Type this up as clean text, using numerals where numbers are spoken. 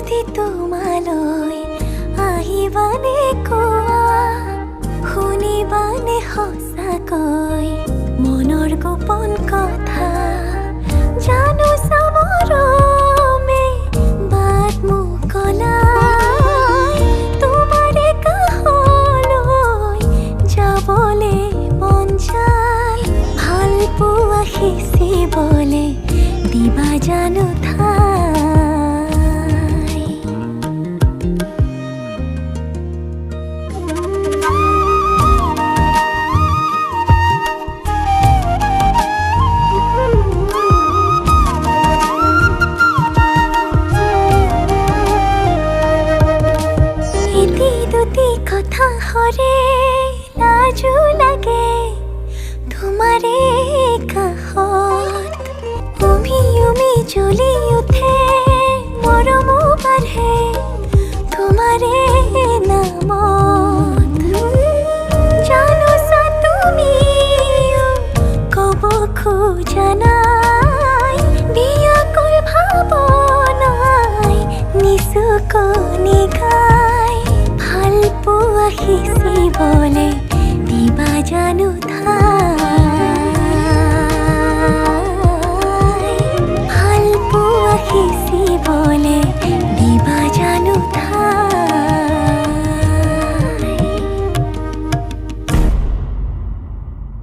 যদি তোমালৈ আহিবানে কোৱা শুনিবানে সঁচাকৈ মনৰ গোপন কথা জানো চামৰমে বাট মোকলাই তোমাৰে কাষলৈ যাবলে মন যায় ভাল পোৱা সিঁচিবলে দিবা জানো কথা হরে লাজু লাগে তোমারে কাষত উমি উমি জ্বলি উঠে মৰম বাঢ়ে তোমাৰে নামত জানোছা তুমিও ক'ব খোজা নাই বিয়াকুল ভাৱনাই নিচুকনি গাই ভাল পোৱা সিঁচিবলে দিবা জানো